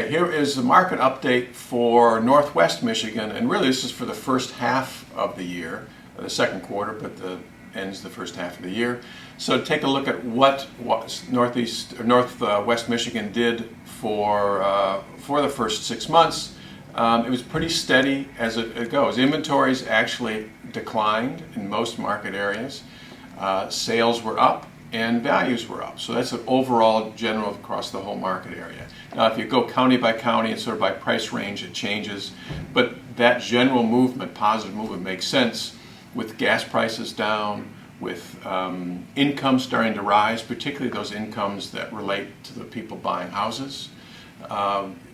Okay, here is the market update for Northwest Michigan, and really this is for the first half of the year, the second quarter, but ends the first half of the year. So take a look at what Northwest Michigan did for the first 6 months. It was pretty steady as it goes. Inventories actually declined in most market areas. Sales were up and values were up. So that's an overall general across the whole market area. Now if you go county by county and sort of by price range, it changes. But that general movement, positive movement, makes sense with gas prices down, with income starting to rise, particularly those incomes that relate to the people buying houses.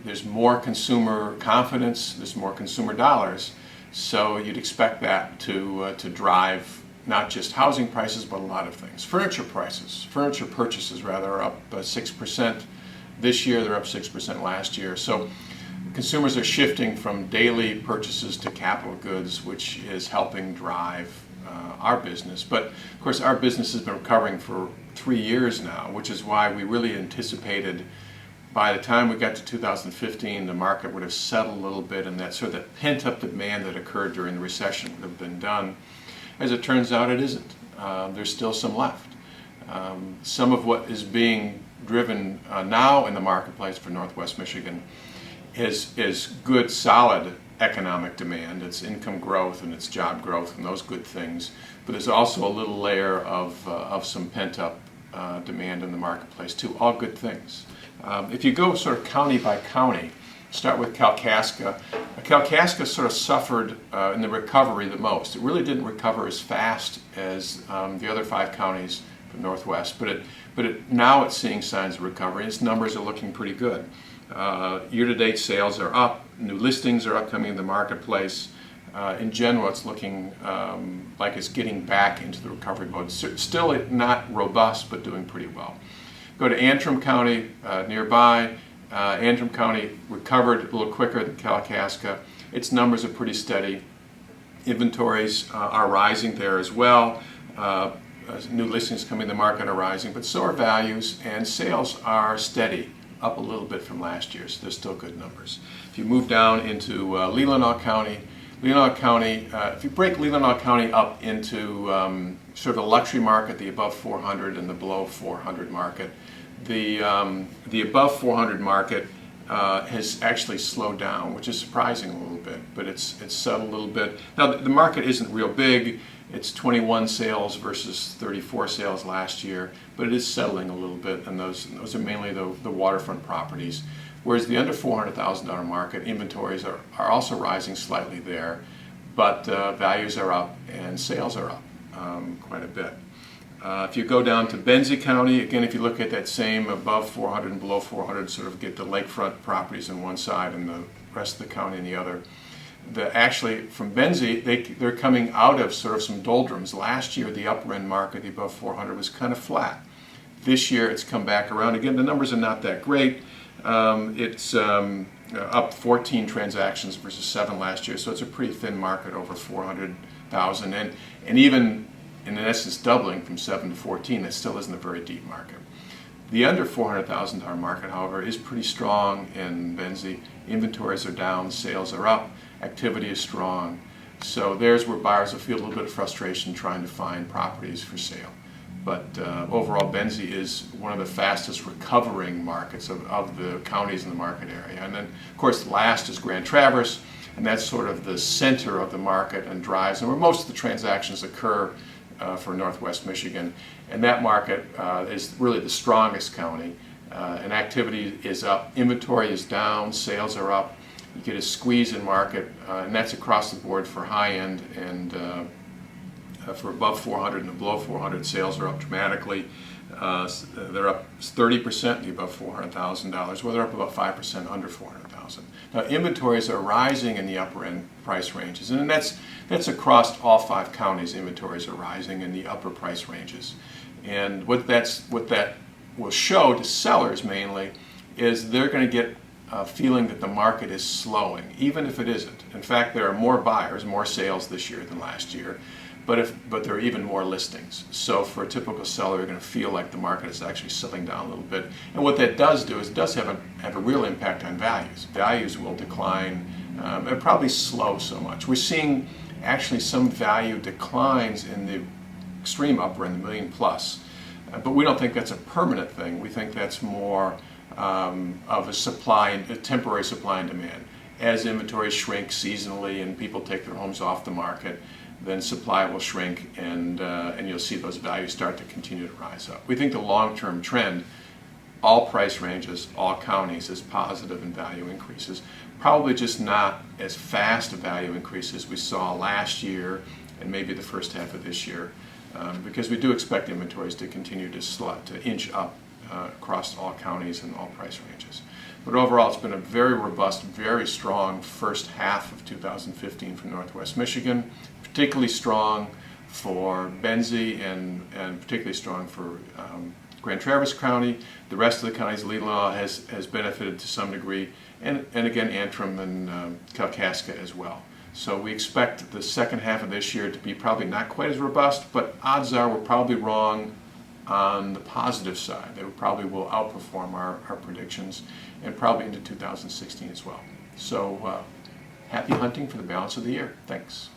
There's more consumer confidence, there's more consumer dollars, so you'd expect that to drive not just housing prices, but a lot of things. Furniture purchases rather, are up 6% this year. They're up 6% last year. So consumers are shifting from daily purchases to capital goods, which is helping drive our business. But of course, our business has been recovering for 3 years now, which is why we really anticipated by the time we got to 2015, the market would have settled a little bit, and that sort of pent-up demand that occurred during the recession would have been done. As it turns out, it isn't. There's still some left. Some of what is being driven now in the marketplace for Northwest Michigan is good, solid economic demand. It's income growth and it's job growth and those good things. But there's also a little layer of some pent-up demand in the marketplace too. All good things. If you go sort of county by county, start with Kalkaska. Kalkaska sort of suffered in the recovery the most. It really didn't recover as fast as the other 5 counties from Northwest, but now it's seeing signs of recovery. Its numbers are looking pretty good. Year-to-date sales are up. New listings are upcoming in the marketplace. In general, it's looking like it's getting back into the recovery mode. Still not robust, but doing pretty well. Go to Antrim County nearby. Antrim County recovered a little quicker than Kalkaska. Its numbers are pretty steady. Inventories are rising there as well. New listings coming to the market are rising, but so are values, and sales are steady, up a little bit from last year, so they're still good numbers. If you move down into Leelanau County, if you break Leelanau County up into sort of the luxury market, the above 400 and the below 400 market, the above 400 market has actually slowed down, which is surprising a little bit, but it's settled a little bit. Now the market isn't real big. It's 21 sales versus 34 sales last year, but it is settling a little bit, and those are mainly the waterfront properties. Whereas the under $400,000 market, inventories are also rising slightly there, but values are up and sales are up quite a bit. If you go down to Benzie County, again, if you look at that same above 400 and below 400, sort of get the lakefront properties on one side and the rest of the county on the other. Actually, from Benzie, they're coming out of sort of some doldrums. Last year, the upper end market, the above 400, was kind of flat. This year, it's come back around. Again, the numbers are not that great. It's up 14 transactions versus 7 last year, so it's a pretty thin market over 400,000, and even in essence doubling from 7 to 14, that still isn't a very deep market. The under $400,000 market, however, is pretty strong in Benzie. Inventories are down, sales are up, activity is strong. So there's where buyers will feel a little bit of frustration trying to find properties for sale. But overall, Benzie is one of the fastest recovering markets of the counties in the market area. And then, of course, last is Grand Traverse, and that's sort of the center of the market and drives, and where most of the transactions occur for Northwest Michigan. And that market is really the strongest county, and activity is up, inventory is down, sales are up. You get a squeeze in market, and that's across the board for high end, and for above 400 and below 400, sales are up dramatically. They're up 30% the above $400,000, well, they're up about 5% under $400,000. Now, inventories are rising in the upper end price ranges, and that's across all 5 counties. Inventories are rising in the upper price ranges, and what that will show to sellers mainly is they're going to get a feeling that the market is slowing, even if it isn't. In fact, there are more buyers, more sales this year than last year, but there are even more listings. So for a typical seller, you're going to feel like the market is actually settling down a little bit. And what that does do is it does have a real impact on values. Values will decline and probably slow so much. We're seeing actually some value declines in the extreme upper in the million plus. But we don't think that's a permanent thing. We think that's more of a temporary supply and demand. As inventories shrink seasonally and people take their homes off the market, then supply will shrink and you'll see those values start to continue to rise up. We think the long-term trend, all price ranges, all counties, is positive in value increases. Probably just not as fast a value increase as we saw last year and maybe the first half of this year, because we do expect inventories to continue to inch up across all counties and all price ranges. But overall, it's been a very robust, very strong first half of 2015 for Northwest Michigan, particularly strong for Benzie and particularly strong for Grand Traverse County. The rest of the counties, Leelanau has benefited to some degree, and again, Antrim and Kalkaska as well. So we expect the second half of this year to be probably not quite as robust, but odds are we're probably wrong on the positive side. That we probably will outperform our predictions and probably into 2016 as well. So happy hunting for the balance of the year. Thanks.